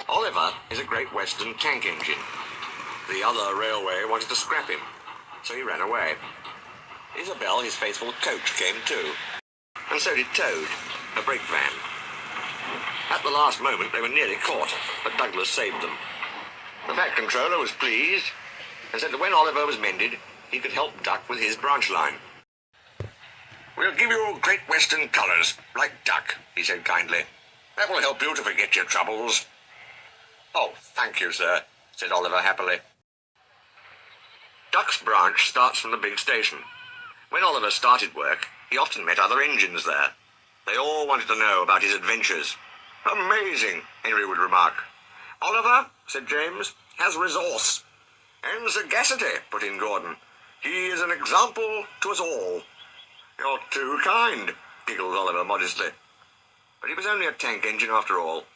Oliver is a Great Western tank engine. The other railway wanted to scrap him, so he ran away. Isabel, his faithful coach, came too, and so did Toad, a brake van. At the last moment they were nearly caught, but Douglas saved them. The Fat Controller was pleased, and said that when Oliver was mended, he could help Duck with his branch line. "We'll give you Great Western colours, like Duck," he said kindly. "That will help you to forget your troubles." "Oh, thank you, sir," said Oliver happily. Duck's branch starts from the big station. When Oliver started work, he often met other engines there. They all wanted to know about his adventures. "Amazing," Henry would remark. "Oliver," said James, "has resource." "And sagacity," put in Gordon. "He is an example to us all." "You're too kind," giggled Oliver modestly. But he was only a tank engine after all.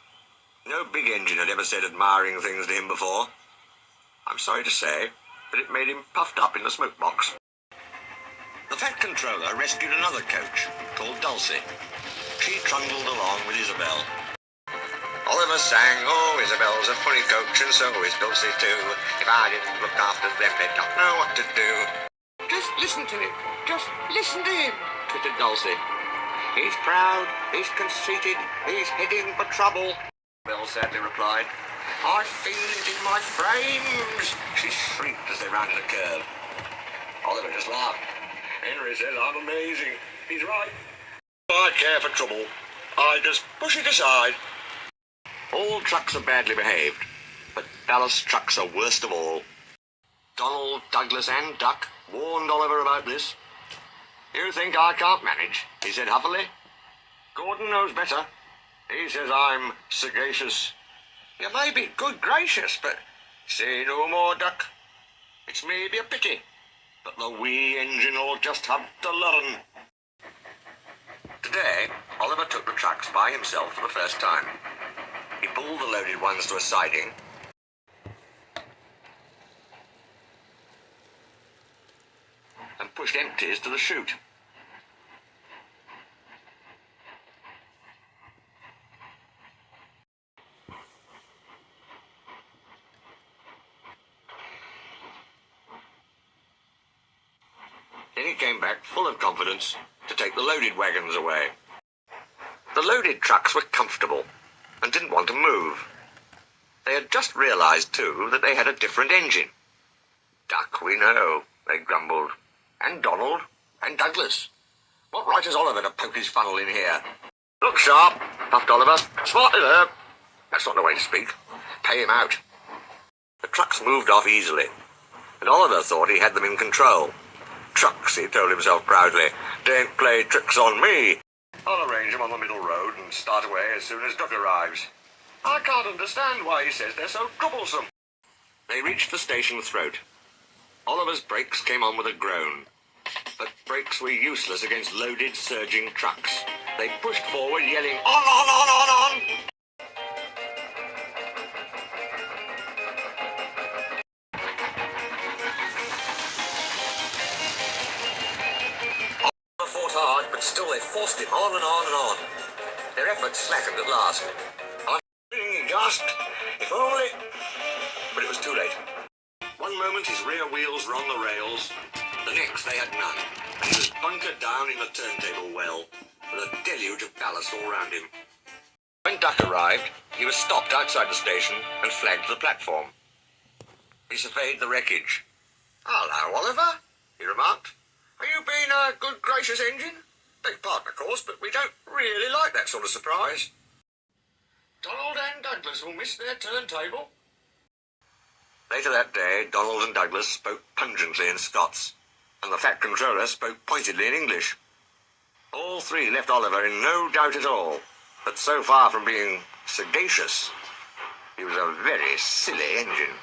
No big engine had ever said admiring things to him before. I'm sorry to say, but it made him puffed up in the smoke box. The Fat Controller rescued another coach, called Dulcie. She trundled along with Isabel. Oliver sang, "Oh, Isabel's a funny coach, and so is Dulcie too. If I didn't look after them, they'd not know what to do." "Just listen to him. Just listen to him," twittered Dulcie. "He's proud, he's conceited, he's heading for trouble," Isabel sadly replied. "I feel it in my frames," she shrieked as they rounded a curve. Oliver just laughed. "Henry says I'm amazing. He's right. I care for trouble. I just push it aside." All trucks are badly behaved, but ballast trucks are worst of all. Donald, Douglas and Duck warned Oliver about this. "You think I can't manage?" he said huffily. "Gordon knows better. He says I'm sagacious." "You may be good gracious, but—" "Say no more, Duck. It's maybe a pity, but the wee engine'll just have to learn." Today, Oliver took the trucks by himself for the first time. He pulled the loaded ones to a siding and pushed empties to the chute. Then he came back full of confidence to take the loaded wagons away. The loaded trucks were comfortable and didn't want to move. They had just realized, too, that they had a different engine. "Duck, we know," they grumbled. "And Donald, and Douglas. What right has Oliver to poke his funnel in here?" "Look sharp," puffed Oliver. "Smartly there." "That's not the way to speak. Pay him out." The trucks moved off easily, and Oliver thought he had them in control. "Trucks," he told himself proudly, "don't play tricks on me. I'll arrange them on the middle road and start away as soon as Duck arrives. I can't understand why he says they're so troublesome." They reached the station throat. Oliver's brakes came on with a groan. But brakes were useless against loaded, surging trucks. They pushed forward, yelling, "On, on, on, on, on!" Oliver fought hard, but still they forced him on and on and on. Their efforts slackened at last. "I'm winning," he gasped. "If only—" But it was too late. One moment his rear wheels were on the rails, the next they had none, and he was bunkered down in the turntable well, with a deluge of ballast all round him. When Duck arrived, he was stopped outside the station and flagged to the platform. He surveyed the wreckage. "Hello, Oliver," he remarked. "Are you being a good gracious engine? Beg pardon, of course, but we don't really like that sort of surprise." "Donald and Douglas will miss their turntable." Later that day, Donald and Douglas spoke pungently in Scots, and the Fat Controller spoke pointedly in English. All three left Oliver in no doubt at all that so far from being sagacious, he was a very silly engine.